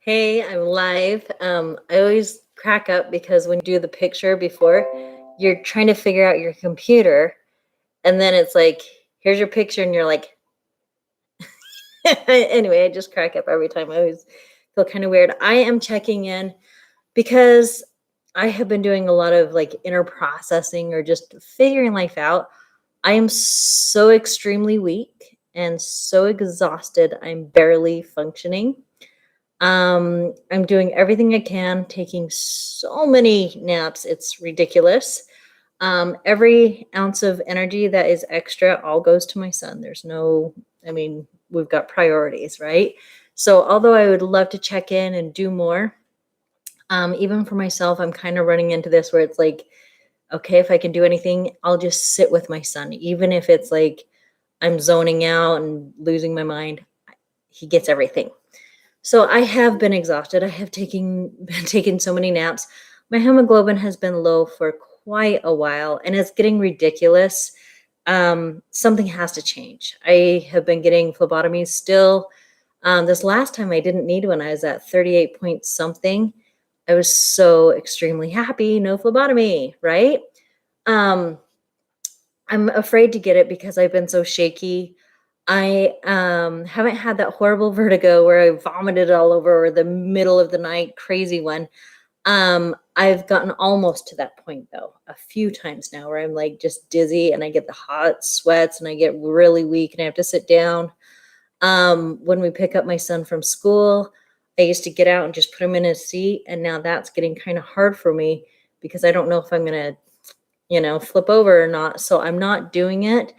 Hey, I'm live. I always crack up because when you do the picture before, you're trying to figure out your computer, and then it's like, here's your picture, and you're like, anyway, I just crack up every time. I always feel kind of weird. I am checking in because I have been doing a lot of like inner processing or just figuring life out. I am so extremely weak and so exhausted. I'm barely functioning. I'm doing everything I can, taking so many naps. It's ridiculous. Every ounce of energy that is extra all goes to my son. There's no, I mean, we've got priorities, right? So, although I would love to check in and do more, even for myself, I'm kind of running into this where it's like, okay, if I can do anything, I'll just sit with my son, even if it's like I'm zoning out and losing my mind. He gets everything. So I have been exhausted. I have been taking so many naps. My hemoglobin has been low for quite a while, and it's getting ridiculous. Something has to change. I have been getting phlebotomies still. This last time I didn't need one. I was at 38 point something. I was so extremely happy. No phlebotomy, right? Um, I'm afraid to get it because I've been so shaky. I haven't had that horrible vertigo where I vomited all over or the middle of the night crazy one. I've gotten almost to that point though, a few times now where I'm like just dizzy and I get the hot sweats and I get really weak and I have to sit down. When we pick up my son from school, I used to get out and just put him in his seat, and now that's getting kind of hard for me because I don't know if I'm gonna, flip over or not. So I'm not doing it.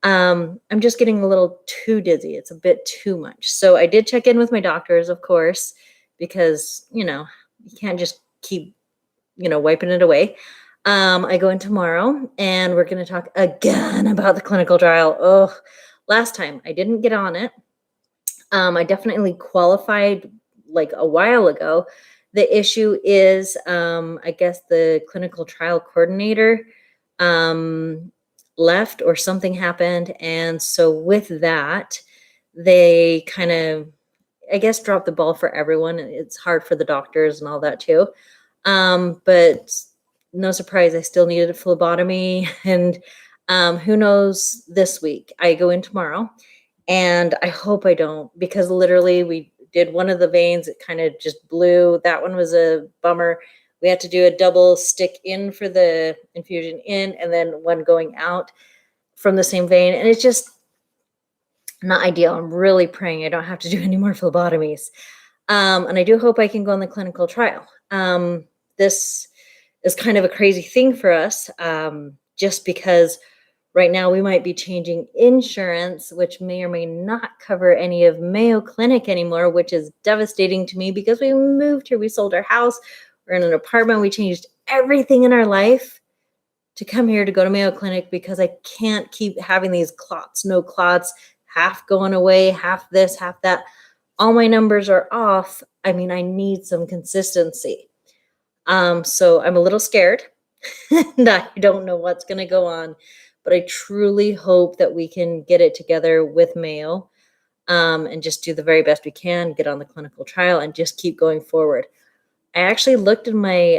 I'm just getting a little too dizzy. It's a bit too much. So I did check in with my doctors, of course, because, you can't just keep, wiping it away. I go in tomorrow and we're going to talk again about the clinical trial. Oh, last time I didn't get on it. I definitely qualified like a while ago. The issue is, I guess the clinical trial coordinator, left or something happened. And so with that, they kind of, I guess, dropped the ball for everyone. It's hard for the doctors and all that too. But no surprise, I still needed a phlebotomy. And who knows this week? I go in tomorrow and I hope I don't, because literally we did one of the veins. It kind of just blew. That one was a bummer. We had to do a double stick in for the infusion in and then one going out from the same vein. And it's just not ideal. I'm really praying I don't have to do any more phlebotomies. And I do hope I can go on the clinical trial. This is kind of a crazy thing for us, just because right now we might be changing insurance, which may or may not cover any of Mayo Clinic anymore, which is devastating to me because we moved here. We sold our house. We're in an apartment. We changed everything in our life to come here to go to Mayo Clinic because I can't keep having these clots, no clots, half going away, half this, half that. All my numbers are off. I mean, I need some consistency. So I'm a little scared and I don't know what's going to go on, but I truly hope that we can get it together with Mayo, and just do the very best we can, get on the clinical trial and just keep going forward. I actually looked at my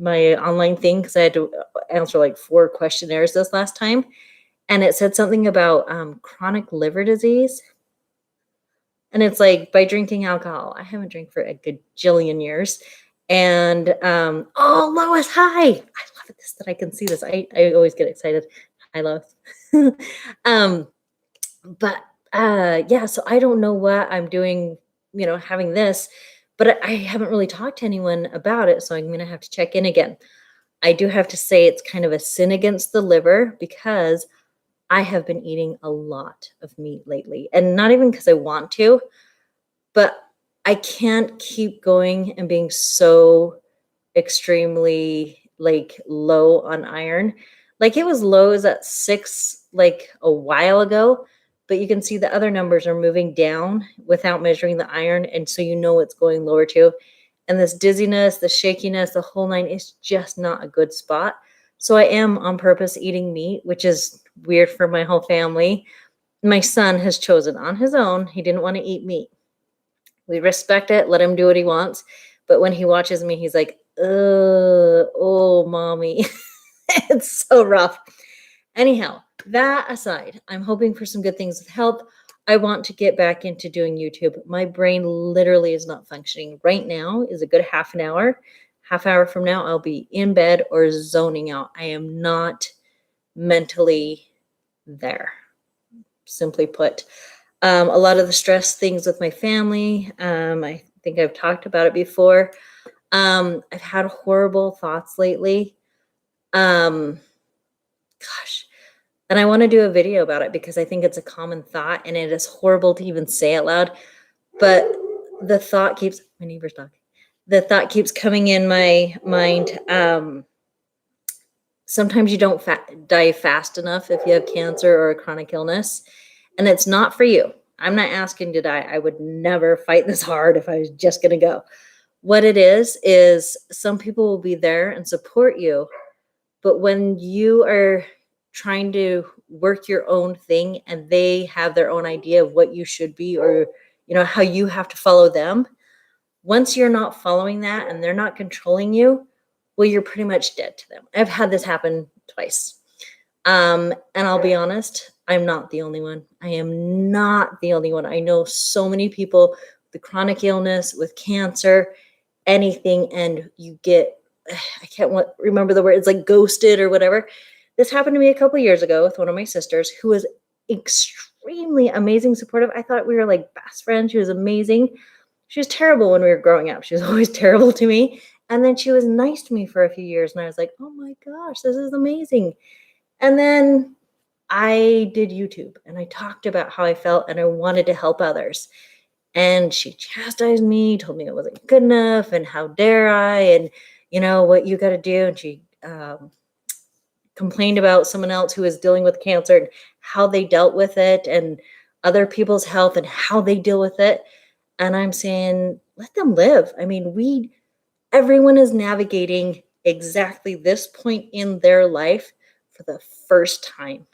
online thing because I had to answer like 4 questionnaires this last time, and it said something about chronic liver disease. And it's like by drinking alcohol. I haven't drank for a gajillion years. And oh, Lois, hi. I love this that I can see this. I always get excited. Hi, Lois. um, but yeah, so I don't know what I'm doing, having this, but I haven't really talked to anyone about it. So I'm going to have to check in again. I do have to say it's kind of a sin against the liver because I have been eating a lot of meat lately, and not even because I want to, but I can't keep going and being so extremely like low on iron. Like it was low as at 6 like a while ago, but you can see the other numbers are moving down without measuring the iron, and so it's going lower too. And this dizziness, the shakiness, the whole nine is just not a good spot. So I am on purpose eating meat, which is weird for my whole family. My son has chosen on his own. He didn't want to eat meat. We respect it, let him do what he wants. But when he watches me, he's like, oh, mommy. It's so rough. Anyhow, that aside, I'm hoping for some good things with health. I want to get back into doing YouTube. My brain literally is not functioning. Right now is a good half an hour. Half hour from now, I'll be in bed or zoning out. I am not mentally there, simply put. A lot of the stress things with my family, I think I've talked about it before. I've had horrible thoughts lately. Gosh, and I want to do a video about it because I think it's a common thought and it is horrible to even say out loud. But the thought keeps, my neighbor's dog, the thought keeps coming in my mind. Sometimes you don't die fast enough if you have cancer or a chronic illness, and it's not for you. I'm not asking to die. I would never fight this hard if I was just going to go. What it is some people will be there and support you, but when you are trying to work your own thing and they have their own idea of what you should be, or how you have to follow them, once you're not following that and they're not controlling you, well, you're pretty much dead to them. I've had this happen twice. And I'll be honest, I'm not the only one. I am not the only one. I know so many people with chronic illness, with cancer, anything, and you get, I can't remember the word, it's like ghosted or whatever. This happened to me a couple of years ago with one of my sisters who was extremely amazing, supportive. I thought we were like best friends. She was amazing. She was terrible when we were growing up. She was always terrible to me. And then she was nice to me for a few years. And I was like, oh my gosh, this is amazing. And then I did YouTube and I talked about how I felt and I wanted to help others. And she chastised me, told me it wasn't good enough and how dare I, and what you got to do. And she complained about someone else who was dealing with cancer and how they dealt with it, and other people's health and how they deal with it. And I'm saying, let them live. I mean, everyone is navigating exactly this point in their life for the first time.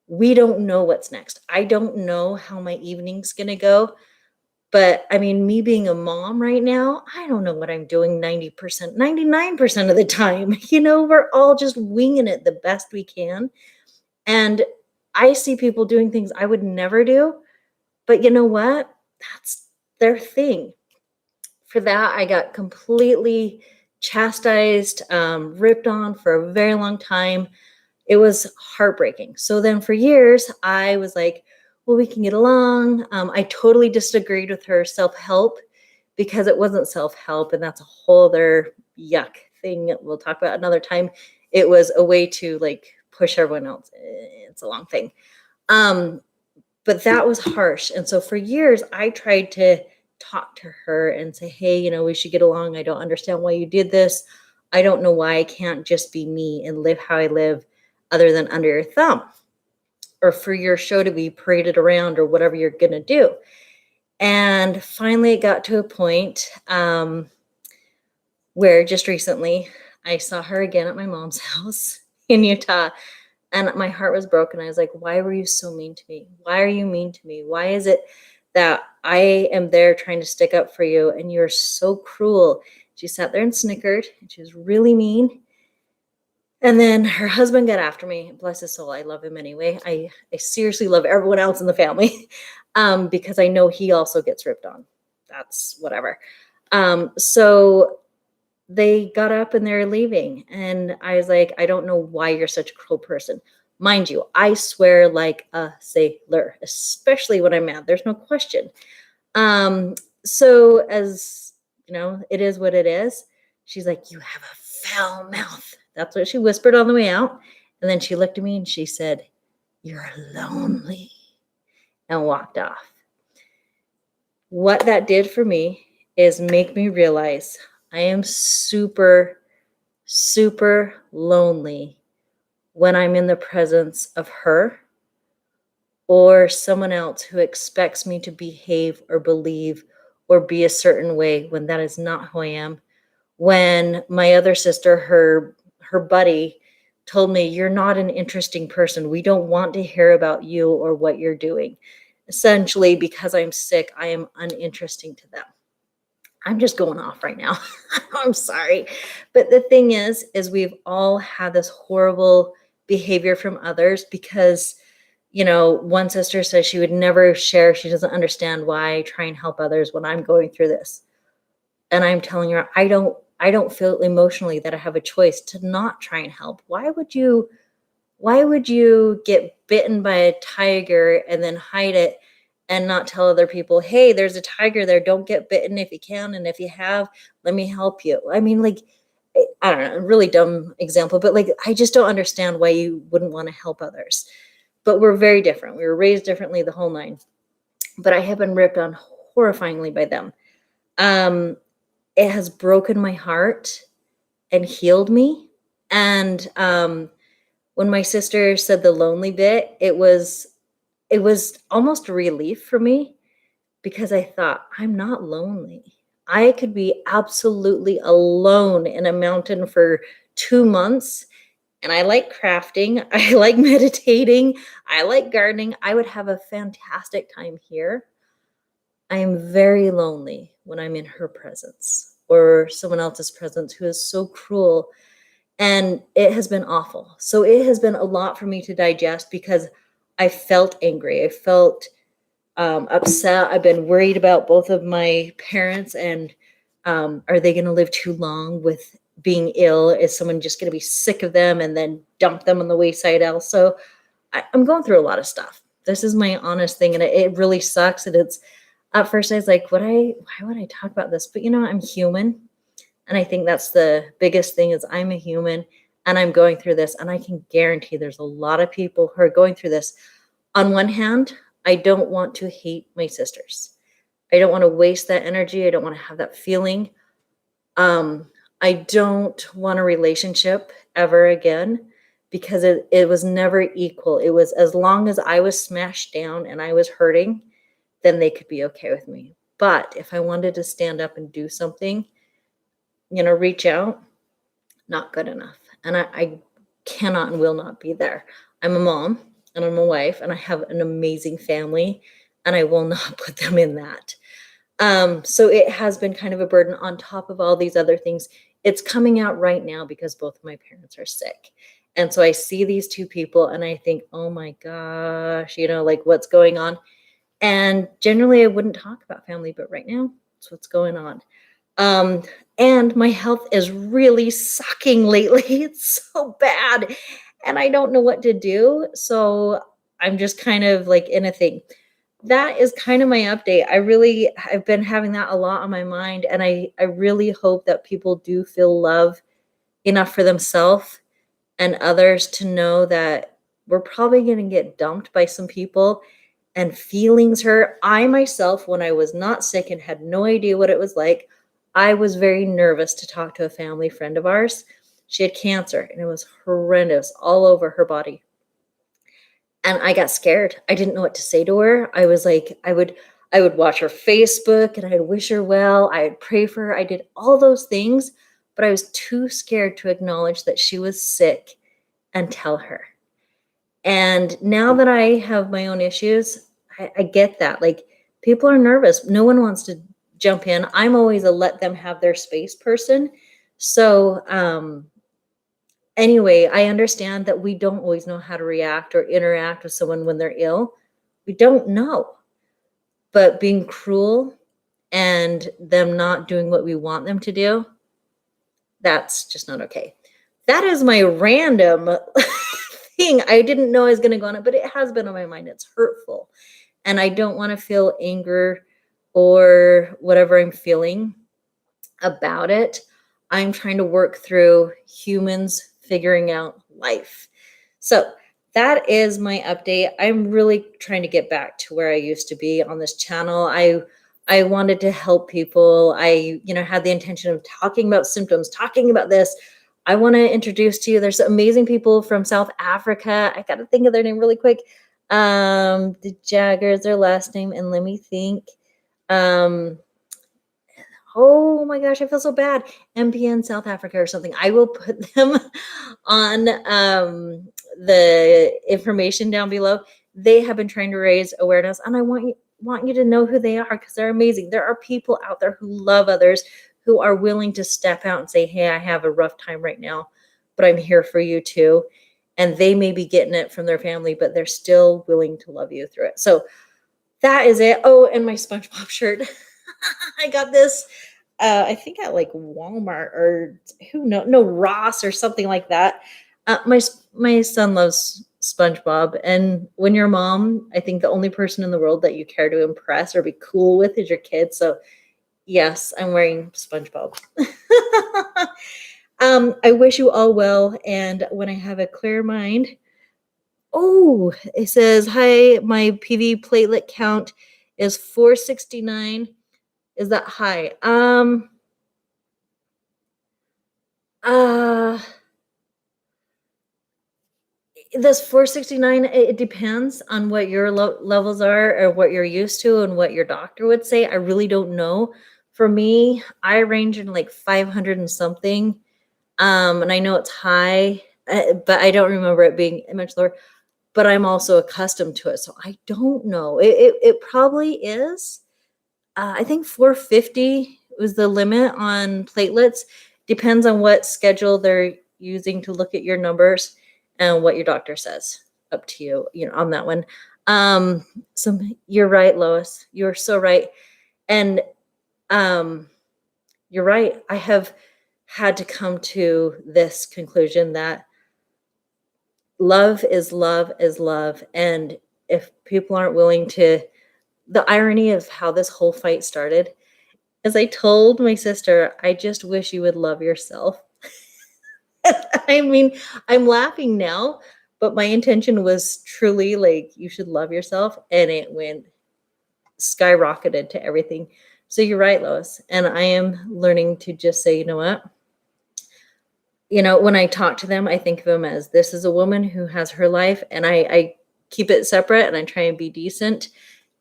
We don't know what's next. I don't know how my evening's going to go. But I mean, me being a mom right now, I don't know what I'm doing 90%, 99% of the time. We're all just winging it the best we can. And I see people doing things I would never do. But you know what? That's their thing. For that, I got completely chastised, ripped on for a very long time. It was heartbreaking. So then for years, I was like, well, we can get along. I totally disagreed with her self-help because it wasn't self-help. And that's a whole other yuck thing that we'll talk about another time. It was a way to like push everyone else. It's a long thing. But that was harsh. And so for years, I tried to talk to her and say, hey, we should get along. I don't understand why you did this. I don't know why I can't just be me and live how I live other than under your thumb, or for your show to be paraded around or whatever you're going to do. And finally it got to a point where just recently I saw her again at my mom's house in Utah. And my heart was broken. I was like, why were you so mean to me? Why are you mean to me? Why is it that I am there trying to stick up for you and you're so cruel? She sat there and snickered, and she was really mean. And then her husband got after me. Bless his soul. I love him anyway. I seriously love everyone else in the family because I know he also gets ripped on. That's whatever. So they got up and they're leaving. And I was like, I don't know why you're such a cruel person. Mind you, I swear like a sailor, especially when I'm mad. There's no question. So as it is what it is. She's like, you have a foul mouth. That's what she whispered on the way out. And then she looked at me and she said, you're lonely, and walked off. What that did for me is make me realize I am super, super lonely when I'm in the presence of her or someone else who expects me to behave or believe or be a certain way when that is not who I am. When my other sister, her buddy, told me, you're not an interesting person. We don't want to hear about you or what you're doing. essentially because I'm sick, I am uninteresting to them. I'm just going off right now. I'm sorry. But the thing is we've all had this horrible behavior from others because, one sister says she would never share. She doesn't understand why I try and help others when I'm going through this. And I'm telling her, I don't feel emotionally that I have a choice to not try and help. Why would you get bitten by a tiger and then hide it and not tell other people, hey, there's a tiger there. Don't get bitten if you can. And if you have, let me help you. I mean, like, I don't know, really dumb example, but like, I just don't understand why you wouldn't want to help others. But we're very different. We were raised differently, the whole nine. But I have been ripped on horrifyingly by them. It has broken my heart and healed me. And when my sister said the lonely bit, it was almost a relief for me because I thought, I'm not lonely. I could be absolutely alone in a mountain for 2 months. And I like crafting. I like meditating. I like gardening. I would have a fantastic time here. I am very lonely when I'm in her presence or someone else's presence who is so cruel. And it has been awful. So it has been a lot for me to digest because I felt angry. I felt upset. I've been worried about both of my parents and are they going to live too long with being ill? Is someone just going to be sick of them and then dump them on the wayside else? So I'm going through a lot of stuff. This is my honest thing. And it really sucks. And it's, at first I was like, why would I talk about this? But I'm human. And I think that's the biggest thing is I'm a human and I'm going through this. And I can guarantee there's a lot of people who are going through this. On one hand, I don't want to hate my sisters. I don't want to waste that energy. I don't want to have that feeling. I don't want a relationship ever again because it was never equal. It was as long as I was smashed down and I was hurting, then they could be okay with me. But if I wanted to stand up and do something, reach out, not good enough. And I cannot and will not be there. I'm a mom and I'm a wife and I have an amazing family and I will not put them in that. So it has been kind of a burden on top of all these other things. It's coming out right now because both of my parents are sick. And so I see these two people and I think, oh my gosh, like what's going on? And generally I wouldn't talk about family, but right now that's what's going on. And my health is really sucking lately. It's so bad and I don't know what to do. So I'm just kind of like in a thing. That is kind of my update. I've been having that a lot on my mind. And I really hope that people do feel love enough for themselves and others to know that we're probably going to get dumped by some people and feelings hurt. I myself, when I was not sick and had no idea what it was like, I was very nervous to talk to a family friend of ours. She had cancer and it was horrendous all over her body. And I got scared. I didn't know what to say to her. I was like, I would watch her Facebook and I'd wish her well. I'd pray for her. I did all those things, but I was too scared to acknowledge that she was sick and tell her. And now that I have my own issues, I get that. Like people are nervous. No one wants to jump in. I'm always a let them have their space person. So anyway, I understand that we don't always know how to react or interact with someone when they're ill. We don't know. But being cruel and them not doing what we want them to do, that's just not okay. That is my random thing. I didn't know I was going to go on it, but it has been on my mind. It's hurtful. And I don't want to feel anger or whatever I'm feeling about it. I'm trying to work through humans figuring out life. So that is my update. I'm really trying to get back to where I used to be on this channel. I wanted to help people. I, had the intention of talking about symptoms, talking about this. I want to introduce to you, there's amazing people from South Africa. I got to think of their name really quick. The Jaggers, their last name. And let me think. Oh my gosh, I feel so bad. MPN South Africa or something. I will put them on the information down below. They have been trying to raise awareness, and I want you to know who they are, because they're amazing. There are people out there who love others, who are willing to step out and say, hey, I have a rough time right now, but I'm here for you too. And they may be getting it from their family, but they're still willing to love you through it. So that is it. Oh, and my SpongeBob shirt. I got this, I think at like Walmart or who know, no, Ross or something like that. My son loves SpongeBob, and when you're a mom, I think the only person in the world that you care to impress or be cool with is your kids. So yes, I'm wearing SpongeBob. I wish you all well, and when I have a clear mind. Oh, it says, hi, my PV platelet count is 469. Is that high? Uh, this 469, it depends on what your levels are or what you're used to and what your doctor would say. I really don't know. For me, I range in like 500 and something. And I know it's high, but I don't remember it being much lower. But I'm also accustomed to it, so I don't know. It probably is. I think 450 was the limit on platelets. Depends on what schedule they're using to look at your numbers and what your doctor says. Up to you, on that one. So you're right, Lois. You're so right. And you're right. I have had to come to this conclusion that love is love is love. And if people aren't willing to, the irony of how this whole fight started, as I told my sister, I just wish you would love yourself. I mean, I'm laughing now, but my intention was truly like, you should love yourself. And it went skyrocketed to everything. So you're right, Lois. And I am learning to just say, you know what? When I talk to them, I think of them as, this is a woman who has her life, and I keep it separate and I try and be decent.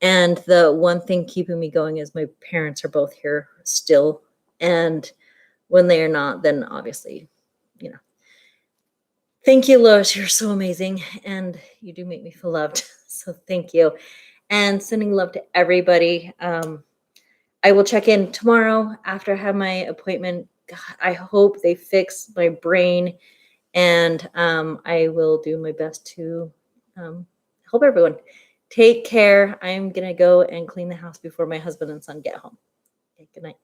And the one thing keeping me going is my parents are both here still. And when they are not, then obviously, thank you, Lois. You're so amazing. And you do make me feel loved. So thank you. And sending love to everybody. I will check in tomorrow after I have my appointment. God, I hope they fix my brain, and I will do my best to help everyone. Take care. I'm going to go and clean the house before my husband and son get home. Okay, good night.